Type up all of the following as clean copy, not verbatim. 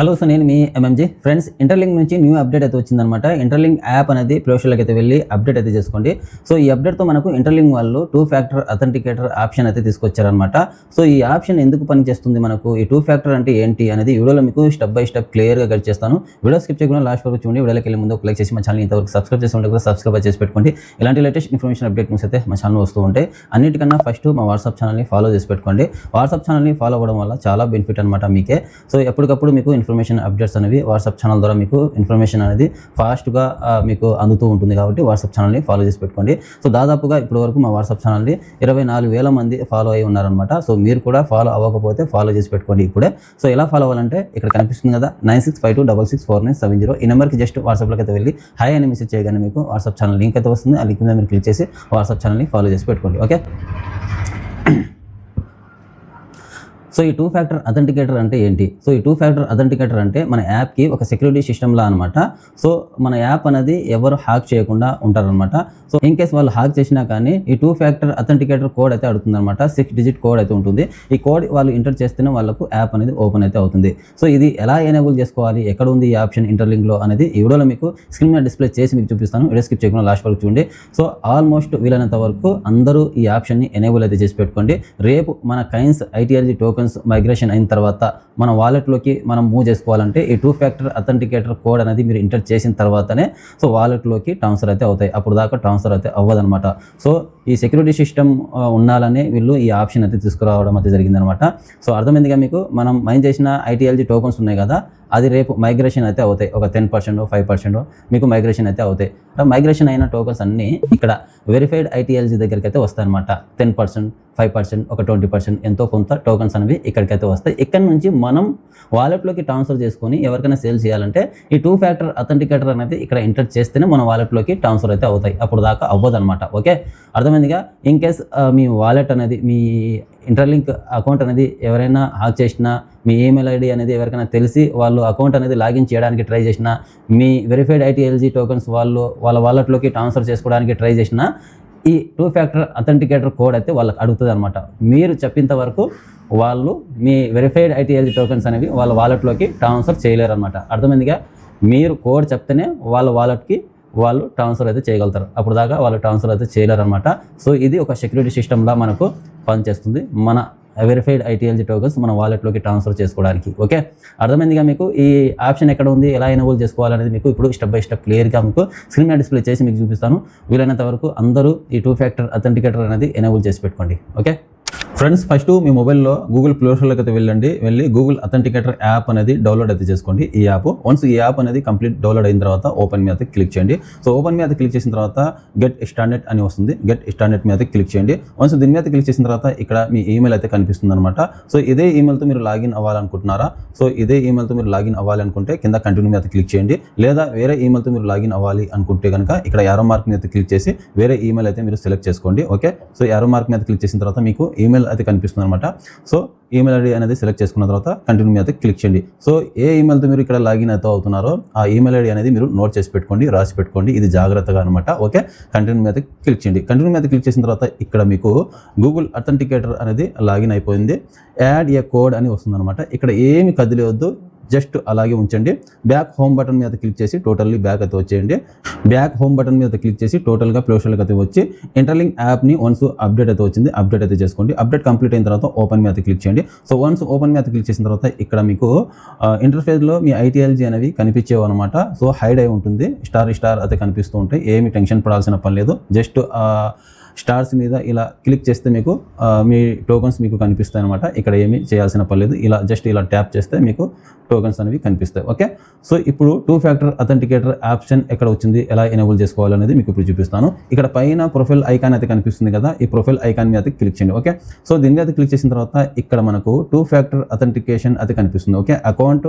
Hello, so నేను మీ MMG. Friends, interlink నుంచి new update అయితే వచ్చిందనమాట. ఇంటర్లింక్ యాప్ అనేది ప్లే స్టోర్లోకి అయితే వెళ్ళి అప్డేట్ అయితే చేసుకోండి. సో ఈ అప్డేట్తో మనకు ఇంటర్లింక్ వాళ్ళు 2 ఫ్యాక్టర్ అథెంటికేటర్ ఆప్షన్ అయితే తీసుకొచ్చారనమాట. సో ఈ ఆప్షన్ ఎందుకు పనిచేస్తుంది, మనకు ఈ 2 ఫ్యాక్టర్ అంటే ఏంటి అనేది వీడియోలో మీకు స్టెప్ బై స్టెప్ క్లియర్గా గైడ్ చేస్తాను. వీడియో స్కిప్ చేయకుండా లాస్ట్ వరకు చూడండి. వీడియోకి వెళ్ళే ముందు లైక్ చేసి మా ఛానల్ ఇంతవరకు సబ్స్క్రైబ్ చేసి ఉంటే కూడా సబ్స్క్రైబ్ చేసి పెట్టుకోండి. ఇలాంటి లేటెస్ట్ ఇన్ఫర్మేషన్ అప్డేట్ న్యూస్ అయితే మా ఛానల్ వస్తూ ఉంటాయి. అన్నిటికన్నా ఫస్ట్ మా వాట్సాప్ ఛానల్ని ఫాలో చేసి పెట్టుకోండి. వాట్సాప్ ఛానల్ని ఫాలో అవ్వడం వల్ల చాలా బెనిఫిట్ అనమాట మీకే. సో ఎప్పటికప్పుడు మీకు ఇన్ఫర్మేషన్ అప్డేట్స్ అనేవి వాట్సాప్ ఛానల్ ద్వారా మీకు ఇన్ఫర్మేషన్ అనేది ఫాస్ట్గా మీకు అందుతూ ఉంటుంది. కాబట్టి వాట్సాప్ ఛానల్ని ఫాలో చేసి పెట్టుకోండి. సో దాదాపుగా ఇప్పటివరకు మా వాట్సాప్ ఛానల్ని 24,000 మంది ఫాలో అయి ఉన్నారనమాట. సో మీరు కూడా ఫాలో అవ్వకపోతే ఫాలో చేసి పెట్టుకోండి ఇప్పుడే. సో ఎలా ఫాలో అవ్వాలంటే ఇక్కడ కనిపిస్తుంది కదా 9652664970 ఈ నెంబర్కి జస్ట్ వాట్సాప్లోకి అయితే వెళ్ళి హాయ్ అని మెసేజ్ చేయగానే మీకు వాట్సాప్ ఛానల్ లింక్ అయితే వస్తుంది. ఆ లింక్ మీద మీరు క్లిక్ చేసి వాట్సాప్ ఛానల్ని ఫాలో చేసి పెట్టుకోండి. ఓకే. సో ఈ 2 ఫ్యాక్టర్ అథెంటికేటర్ అంటే ఏంటి? సో ఈ 2 ఫ్యాక్టర్ అథెంటికేటర్ అంటే మన యాప్కి ఒక సెక్యూరిటీ సిస్టమ్లా అనమాట. సో మన యాప్ అనేది ఎవరు హ్యాక్ చేయకుండా ఉంటారనమాట. సో ఇన్ కేస్ వాళ్ళు హ్యాక్ చేసినా కానీ ఈ 2 ఫ్యాక్టర్ అథెంటికేటర్ కోడ్ అయితే అడుగుతుంది అనమాట. 6 డిజిట్ కోడ్ అయితే ఉంటుంది. ఈ కోడ్ వాళ్ళు ఎంటర్ చేస్తేనే వాళ్ళకు యాప్ అనేది ఓపెన్ అయితే అవుతుంది. సో ఇది ఎలా ఎనేబుల్ చేసుకోవాలి, ఎక్కడ ఉంది ఈ ఆప్షన్ ఇంటర్లింక్లో అనేది ఈ వీడియోలో మీకు స్క్రీన్ మీద డిస్ప్లే చేసి మీకు చూపిస్తాను. వీడియో స్కిప్ చేయకుండా లాస్ట్ వరకు చూడండి. సో ఆల్మోస్ట్ వీలైనంత వరకు అందరూ ఈ ఆప్షన్ని ఎనేబుల్ అయితే చేసి పెట్టుకోండి. రేపు మన కైన్స్ ఐటీఎల్జీ టోకెన్స్ మైగ్రేషన్ అయిన తర్వాత మన వాలెట్లోకి మనం మూవ్ చేసుకోవాలంటే ఈ 2 ఫ్యాక్టర్ అథెంటికేటర్ కోడ్ అనేది మీరు ఎంటర్ చేసిన తర్వాతనే సో వాలెట్లోకి ట్రాన్స్ఫర్ అయితే అవుతాయి. అప్పుడు దాకా ట్రాన్స్ఫర్ అయితే అవ్వదనమాట. సో ఈ సెక్యూరిటీ సిస్టమ్ ఉండాలని వీళ్ళు ఈ ఆప్షన్ అయితే తీసుకురావడం అయితే జరిగిందనమాట. సో అర్థమైందిగా మీకు. మనం మైన్ చేసిన ఐటీఎల్జీ టోకెన్స్ ఉన్నాయి కదా, అది రేపు మైగ్రేషన్ అయితే అవుతాయి. ఒక 10% 5% మీకు మైగ్రేషన్ అయితే అవుతాయి. మైగ్రేషన్ అయిన టోకెన్స్ అన్నీ ఇక్కడ వెరిఫైడ్ ఐటీఎల్జీ దగ్గరికి అయితే వస్తాయి అనమాట. 10%, 5%, ఒక 20% ఎంతో కొంత టోకెన్స్ అనేవి ఇక్కడికైతే వస్తాయి. ఇక్కడ నుంచి మనం వాలెట్లోకి ట్రాన్స్ఫర్ చేసుకొని ఎవరికైనా సేల్ చేయాలంటే ఈ 2 ఫ్యాక్టర్ అథెంటికేటర్ అనేది ఇక్కడ ఎంటర్ చేస్తేనే మన వాలెట్లోకి ట్రాన్స్ఫర్ అయితే అవుతాయి. అప్పుడు దాకా అవ్వదు అనమాట. ఓకే, అర్థమైందిగా. ఇన్ కేస్ మీ వాలెట్ అనేది, మీ ఇంటర్లింక్ అకౌంట్ అనేది ఎవరైనా హ్యాక్ చేసినా, మీ ఈమెయిల్ ఐడి అనేది ఎవరికైనా తెలిసి వాళ్ళు అకౌంట్ అనేది లాగిన్ చేయడానికి ట్రై చేసినా, మీ వెరిఫైడ్ ఐటీఎల్జీ టోకెన్స్ వాళ్ళు వాళ్ళ వాలెట్లోకి ట్రాన్స్ఫర్ చేసుకోవడానికి ట్రై చేసినా ఈ 2 ఫ్యాక్టర్ అథెంటికేటర్ కోడ్ అయితే వాళ్ళకి అడుగుతుంది అనమాట. మీరు చెప్పేంత వరకు వాళ్ళు మీ వెరిఫైడ్ ఐటీఎల్జీ టోకెన్స్ అనేవి వాళ్ళ వాలెట్లోకి ట్రాన్స్ఫర్ చేయలేరు అనమాట. అర్థమైందిగా. మీరు కోడ్ చెప్తేనే వాళ్ళ వాలెట్కి వాళ్ళు ట్రాన్స్ఫర్ అయితే చేయగలుగుతారు. అప్పుడు దాకా వాళ్ళు ట్రాన్స్ఫర్ అయితే చేయలేరు అనమాట. సో ఇది ఒక సెక్యూరిటీ సిస్టమ్లా మనకు పనిచేస్తుంది, మన వెరిఫైడ్ ఐటీఎల్జీ టోకెన్స్ మన వాలెట్లోకి ట్రాన్స్ఫర్ చేసుకోవడానికి. ఓకే, అర్థమైందిగా మీకు. ఈ ఆప్షన్ ఎక్కడ ఉంది, ఎలా ఎనేబుల్ చేసుకోవాలనేది మీకు ఇప్పుడు స్టెప్ బై స్టెప్ క్లియర్గా మీకు స్క్రీన్ మీద డిస్ప్లే చేసి మీకు చూపిస్తాను. వీలైనంత వరకు అందరూ ఈ 2 ఫ్యాక్టర్ అథెంటికేటర్ అనేది ఎనేబుల్ చేసి పెట్టుకోండి. ఓకే ఫ్రెండ్స్, ఫస్ట్ మీ మొబైల్లో గూగుల్ ప్లే స్టోర్లోకి అయితే వెళ్ళి గూగుల్ అథెంటికేటర్ యాప్ అనేది డౌన్లోడ్ అయితే చేసుకోండి. ఈ యాప్ వన్స్ ఈ యాప్ అనేది కంప్లీట్ డౌన్లోడ్ అయిన తర్వాత ఓపెన్ మీద క్లిక్ చేయండి. సో ఓపెన్ మీద క్లిక్ చేసిన తర్వాత గెట్ స్టాండర్డ్ అని వస్తుంది. గెట్ స్టాండర్డ్ మీద క్లిక్ చేయండి. వన్స్ దీని మీద క్లిక్ చేసిన తర్వాత ఇక్కడ మీ ఈమెయిల్ అయితే కనిపిస్తుంది అనమాట. సో ఇదే ఈమెయిల్తో మీరు లాగిన్ అవ్వాలనుకుంటున్నారా? సో ఇదే ఈమెయిల్తో మీరు లాగిన్ అవ్వాలి అనుకుంటే కింద కంటిన్యూ మీద క్లిక్ చేయండి. లేదా వేరే ఈమెయిల్తో మీరు లాగిన్ అవ్వాలి అనుకుంటే కనుక ఇక్కడ యారో మార్క్ మీద క్లిక్ చేసి వేరే ఈమెయిల్ అయితే మీరు సెలెక్ట్ చేసుకోండి. ఓకే, సో యారో మార్క్ మీద క్లిక్ చేసిన తర్వాత మీకు ఈమెయిల్ అయితే కనిపిస్తుంది అనమాట. సో ఈమెయిల్ ఐడి అనేది సెలెక్ట్ చేసుకున్న తర్వాత కంటిన్యూ మీద క్లిక్ చేయండి. సో ఏ ఈమెయిల్తో మీరు ఇక్కడ లాగిన్ అయితే అవుతున్నారో ఆ ఈమెయిల్ ఐడి అనేది మీరు నోట్ చేసి పెట్టుకోండి, రాసి పెట్టుకోండి. ఇది జాగ్రత్తగా అనమాట. ఓకే, కంటిన్యూ మీద క్లిక్ చేయండి. కంటిన్యూ మీద క్లిక్ చేసిన తర్వాత ఇక్కడ మీకు గూగుల్ అథెంటికేటర్ అనేది లాగిన్ అయిపోయింది. యాడ్ ఏ కోడ్ అని వస్తుంది అనమాట. ఇక్కడ ఏమి కదిలేవద్దు, జస్ట్ అలాగే ఉంచండి. బ్యాక్ హోమ్ బటన్ మీద క్లిక్ చేసి టోటల్లీ బ్యాక్ అయితే వచ్చేయండి. బ్యాక్ హోమ్ బటన్ మీద క్లిక్ చేసి టోటల్గా ప్లే స్టోర్లోకి అయితే వచ్చి ఇంటర్లింక్ యాప్ని వన్స్ అప్డేట్ అయితే వచ్చింది, అప్డేట్ అయితే చేసుకోండి. అప్డేట్ కంప్లీట్ అయిన తర్వాత ఓపెన్ మీద క్లిక్ చేయండి. సో వన్స్ ఓపెన్ మీద క్లిక్ చేసిన తర్వాత ఇక్కడ మీకు ఇంటర్ఫేస్లో మీ ఐటీఎల్జీ అనేవి కనిపించేవి అనమాట. సో హైడ్ అయి ఉంటుంది, స్టార్ అయితే కనిపిస్తూ ఉంటాయి. ఏమి టెన్షన్ పడాల్సిన పని లేదు. జస్ట్ స్టార్స్ మీద ఇలా క్లిక్ చేస్తే మీకు మీ టోకెన్స్ మీకు కనిపిస్తాయి అనమాట. ఇక్కడ ఏమీ చేయాల్సిన పని లేదు. ఇలా జస్ట్ ఇలా ట్యాప్ చేస్తే మీకు టోకెన్స్ అనేవి కనిపిస్తాయి. ఓకే, సో ఇప్పుడు 2 ఫ్యాక్టర్ అథెంటికేటర్ ఆప్షన్ ఎక్కడ వచ్చింది, ఎలా ఎనేబుల్ చేసుకోవాలనేది మీకు ఇప్పుడు చూపిస్తాను. ఇక్కడ పైన ప్రొఫైల్ ఐకాన్ అయితే కనిపిస్తుంది కదా, ఈ ప్రొఫైల్ ఐకాన్ మీద క్లిక్ చేయండి. ఓకే, సో దీని మీద క్లిక్ చేసిన తర్వాత ఇక్కడ మనకు 2 ఫ్యాక్టర్ అథెంటికేషన్ అయితే కనిపిస్తుంది. ఓకే,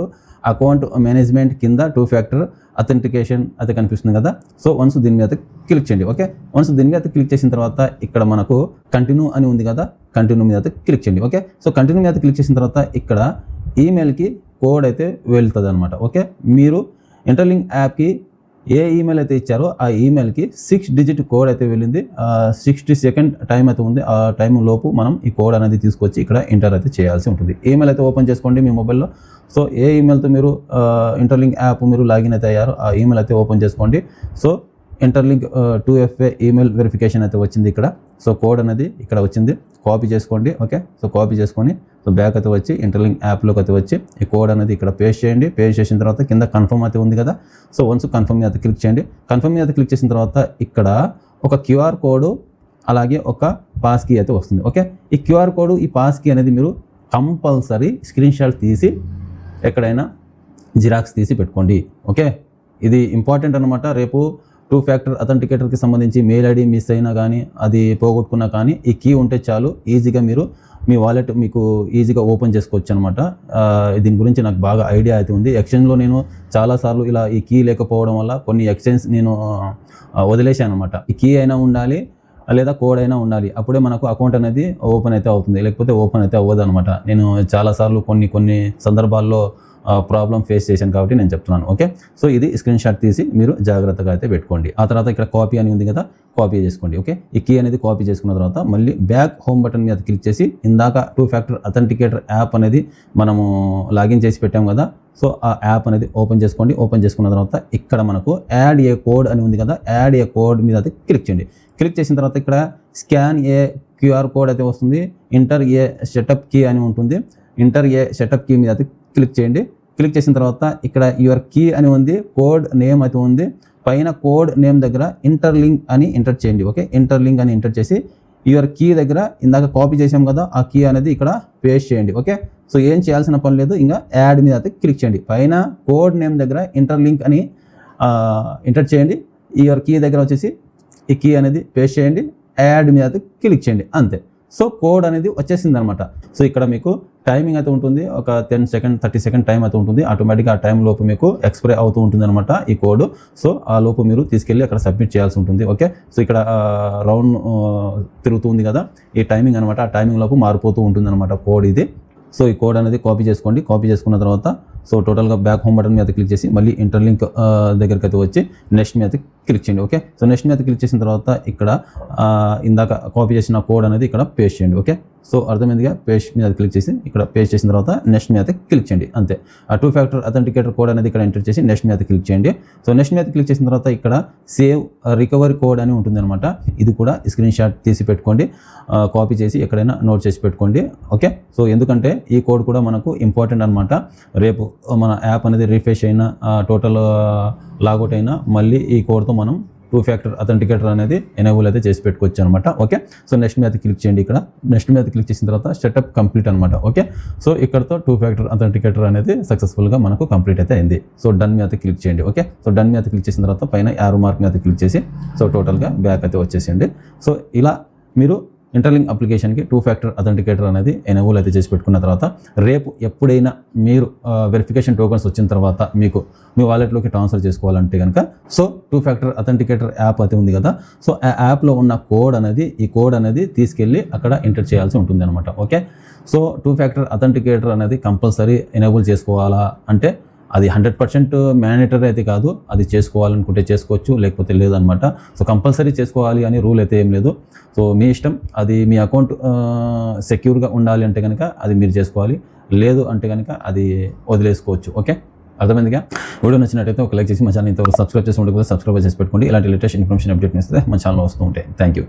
అకౌంట్ మేనేజ్మెంట్ కింద 2 ఫ్యాక్టర్ అథెంటికేషన్ అయితే కనిపిస్తుంది కదా. సో వన్స్ దీని మీద క్లిక్ చేయండి. ఓకే, వన్స్ దీని మీద క్లిక్ చేసిన తర్వాత ఇక్కడ మనకు కంటిన్యూ అని ఉంది కదా, కంటిన్యూ మీద క్లిక్ చేయండి. ఓకే, సో కంటిన్యూ మీద క్లిక్ చేసిన తర్వాత ఇక్కడ ఈమెయిల్కి కోడ్ అయితే వెళ్తుంది అనమాట. ఓకే, మీరు ఇంటర్లింక్ యాప్కి ఏ ఈమెయిల్ అయితే ఇచ్చారో ఆ ఈమెయిల్కి 6 డిజిట్ కోడ్ అయితే వెళ్ళింది. 60 సెకండ్ టైం అయితే ఉంది. ఆ టైం లోపు మనం ఈ కోడ్ అనేది తీసుకొచ్చి ఇక్కడ ఎంటర్ అయితే చేయాల్సి ఉంటుంది. ఈమెయిల్ అయితే ఓపెన్ చేసుకోండి మీ మొబైల్లో. సో ఏ ఈమెయిల్తో మీరు ఇంటర్లింక్ యాప్ మీరు లాగిన్ అయితే అయ్యారో ఆ ఈమెయిల్ అయితే ఓపెన్ చేసుకోండి. So interlink 2FA email verification అయితే వచ్చింది ఇక్కడ. సో కోడ్ అనేది ఇక్కడ వచ్చింది, కాపీ చేసుకోండి. ఓకే, సో కాపీ చేసుకొని సో బ్యాక్ అయితే వచ్చి ఇంటర్లింక్ యాప్లోకి అయితే వచ్చి ఈ కోడ్ అనేది ఇక్కడ పేస్ట్ చేయండి. పేస్ట్ చేసిన తర్వాత కింద కన్ఫర్మ్ అయితే ఉంది కదా, సో వన్స్ కన్ఫర్మ్ మీద క్లిక్ చేయండి. కన్ఫర్మ్ మీద క్లిక్ చేసిన తర్వాత ఇక్కడ ఒక QR కోడ్ అలాగే ఒక పాస్ కీ అయితే వస్తుంది. ఓకే, ఈ QR కోడ్ ఈ పాస్ కీ అనేది మీరు కంపల్సరీ స్క్రీన్ షాట్ తీసి ఎక్కడైనా జిరాక్స్ తీసి పెట్టుకోండి. ఓకే, ఇది ఇంపార్టెంట్ అనమాట. రేపు 2 ఫ్యాక్టర్ అథెంటికేటర్కి సంబంధించి మెయిల్ ఐడి మిస్ అయినా కానీ అది పోగొట్టుకున్నా కానీ ఈ కీ ఉంటే చాలు, ఈజీగా మీరు మీ వాలెట్ మీకు ఈజీగా ఓపెన్ చేసుకోవచ్చు అనమాట. దీని గురించి నాకు బాగా ఐడియా అయితే ఉంది. ఎక్స్చేంజ్లో నేను చాలాసార్లు ఇలా ఈ కీ లేకపోవడం వల్ల కొన్ని ఎక్స్చేంజ్ నేను వదిలేశాను అనమాట. ఈ కీ అయినా ఉండాలి లేదా కోడ్ అయినా ఉండాలి, అప్పుడే మనకు అకౌంట్ అనేది ఓపెన్ అయితే అవుతుంది, లేకపోతే ఓపెన్ అయితే అవ్వదు అనమాట. నేను చాలాసార్లు కొన్ని సందర్భాల్లో ప్రాబ్లం ఫేస్ చేశాను కాబట్టి నేను చెప్తున్నాను. ఓకే, సో ఇది స్క్రీన్ షాట్ తీసి మీరు జాగ్రత్తగా అయితే పెట్టుకోండి. ఆ తర్వాత ఇక్కడ కాపీ అని ఉంది కదా, కాపీ చేసుకోండి. ఓకే, ఈ కీ అనేది కాపీ చేసుకున్న తర్వాత మళ్ళీ బ్యాక్ హోమ్ బటన్ మీద క్లిక్ చేసి ఇందాక 2 ఫ్యాక్టర్ అథెంటికేటర్ యాప్ అనేది మనము లాగిన్ చేసి పెట్టాం కదా, సో ఆ యాప్ అనేది ఓపెన్ చేసుకోండి. ఓపెన్ చేసుకున్న తర్వాత ఇక్కడ మనకు యాడ్ ఏ కోడ్ అని ఉంది కదా, యాడ్ ఏ కోడ్ మీద అయితే క్లిక్ చేయండి. క్లిక్ చేసిన తర్వాత ఇక్కడ స్కాన్ ఏ QR కోడ్ అయితే వస్తుంది. ఇంటర్ ఏ సెటప్ కీ అని ఉంటుంది. ఇంటర్ ఏ సెటప్ కీ మీద అయితే క్లిక్ చేయండి. క్లిక్ చేసిన తర్వాత ఇక్కడ యువర్ కీ అని ఉంది, కోడ్ నేమ్ అయితే ఉంది. పైన కోడ్ నేమ్ దగ్గర ఇంటర్లింక్ అని ఎంటర్ చేయండి. ఓకే, ఇంటర్లింక్ అని ఎంటర్ చేసి యువర్ కీ దగ్గర ఇందాక కాపీ చేసాం కదా ఆ కీ అనేది ఇక్కడ పేస్ట్ చేయండి. ఓకే, సో ఏం చేయాల్సిన పని లేదు, ఇంకా యాడ్ మీద అయితే క్లిక్ చేయండి. పైన కోడ్ నేమ్ దగ్గర ఇంటర్లింక్ అని ఎంటర్ చేయండి. యువర్ కీ దగ్గర వచ్చేసి ఈ కీ అనేది పేస్ట్ చేయండి. యాడ్ మీద అయితే క్లిక్ చేయండి, అంతే. సో కోడ్ అనేది వచ్చేసింది అనమాట. సో ఇక్కడ మీకు టైమింగ్ అయితే ఉంటుంది, ఒక 10 సెకండ్ 30 సెకండ్ టైం అయితే ఉంటుంది. ఆటోమేటిక్గా ఆ టైం లోపు మీకు ఎక్స్పైర్ అవుతూ ఉంటుంది అనమాట ఈ కోడ్. సో ఆ లోపు మీరు తీసుకెళ్ళి అక్కడ సబ్మిట్ చేయాల్సి ఉంటుంది. ఓకే, సో ఇక్కడ రౌండ్ తిరుగుతుంది కదా, ఈ టైమింగ్ అనమాట. ఆ టైమింగ్ లోపు మారిపోతూ ఉంటుంది అనమాట కోడ్ ఇది. సో ఈ కోడ్ అనేది కాపీ చేసుకోండి. కాపీ చేసుకున్న తర్వాత సో టోటల్గా బ్యాక్ హోమ్ బటన్ మీద క్లిక్ చేసి మళ్ళీ ఇంటర్లింక్ దగ్గరికి అయితే వచ్చి నెక్స్ట్ మీద క్లిక్ చేయండి. ఓకే, సో నెక్స్ట్ మీద క్లిక్ చేసిన తర్వాత ఇక్కడ ఇందాక కాపీ చేసిన కోడ్ అనేది ఇక్కడ పేస్ట్ చేయండి. ఓకే, సో అర్థమైందిగా, పేస్ట్ మీద క్లిక్ చేసి ఇక్కడ పేస్ట్ చేసిన తర్వాత నెక్స్ట్ మీద క్లిక్ చేయండి, అంతే. ఆ 2 ఫ్యాక్టర్ అథెంటికేటర్ కోడ్ అనేది ఇక్కడ ఎంటర్ చేసి నెక్స్ట్ మీద క్లిక్ చేయండి. సో నెక్స్ట్ మీద క్లిక్ చేసిన తర్వాత ఇక్కడ సేవ్ రికవరీ కోడ్ అని ఉంటుంది అనమాట. ఇది కూడా స్క్రీన్ షాట్ తీసి పెట్టుకోండి, కాపీ చేసి ఎక్కడైనా నోట్ చేసి పెట్టుకోండి. ఓకే, సో ఎందుకంటే ఈ కోడ్ కూడా మనకు ఇంపార్టెంట్ అనమాట. రేపు మన యాప్ అనేది రిఫ్రెష్ అయినా టోటల్ లాగౌట్ అయినా మళ్ళీ ఈ కోడ్తో మనం 2 ఫ్యాక్టర్ అథెంటికేటర్ అనేది ఎనేబుల్ అయితే చేసి పెట్టుకోవచ్చు అనమాట. ఓకే, సో నెక్స్ట్ మీద క్లిక్ చేయండి. ఇక్కడ నెక్స్ట్ మీద క్లిక్ చేసిన తర్వాత సెటప్ కంప్లీట్ అనమాట. ఓకే, సో ఇక్కడతో 2 ఫ్యాక్టర్ అథెంటికేటర్ అనేది సక్సెస్ఫుల్గా మనకు కంప్లీట్ అయితే అయింది. సో డన్ మీద క్లిక్ చేయండి. ఓకే, సో డన్ మీద క్లిక్ చేసిన తర్వాత పైన యారో మార్క్ మీద క్లిక్ చేసి సో టోటల్గా బ్యాక్ అయితే వచ్చేసేయండి. సో ఇలా మీరు ఇంటర్లింక్ అప్లికేషన్కి 2 ఫ్యాక్టర్ అథెంటికేటర్ అనేది ఎనేబుల్ అయితే చేసి పెట్టుకున్న తర్వాత రేపు ఎప్పుడైనా మీరు వెరిఫికేషన్ టోకన్స్ వచ్చిన తర్వాత మీకు మీ వాలెట్లోకి ట్రాన్స్ఫర్ చేసుకోవాలంటే కనుక సో 2 ఫ్యాక్టర్ అథెంటికేటర్ యాప్ అయితే ఉంది కదా, సో ఆ యాప్లో ఉన్న ఈ కోడ్ అనేది తీసుకెళ్ళి అక్కడ ఎంటర్ చేయాల్సి ఉంటుంది అనమాట. ఓకే, సో 2 ఫ్యాక్టర్ అథెంటికేటర్ అనేది కంపల్సరీ ఎనేబుల్ చేసుకోవాలా అంటే అది 100% మ్యాండేటరీ అయితే కాదు, అది చేసుకోవాలనుకుంటే చేసుకోవచ్చు, లేకపోతే లేదనమాట. సో కంపల్సరీ చేసుకోవాలి అని రూల్ అయితే ఏం లేదు. సో మీ ఇష్టం, అది మీ అకౌంట్ సెక్యూర్గా ఉండాలి అంటే కనుక అది మీరు చేసుకోవాలి, లేదు అంటే కనుక అది వదిలేసుకోవచ్చు. ఓకే, అర్థమైందిగా. వీడియో నచ్చినట్టయితే ఒక లైక్ చేసి మా ఛానల్ ఇంతవరకు సబ్స్క్రైబ్ చేసి ఉండకపోతే సబ్స్క్రైబ్ చేసి పెట్టుకోండి. ఇలాంటి లేటెస్ట్ ఇన్ఫర్మేషన్ అప్డేట్ ఇస్తే మా ఛానల్ వస్తూ ఉంటాయి. Thank you.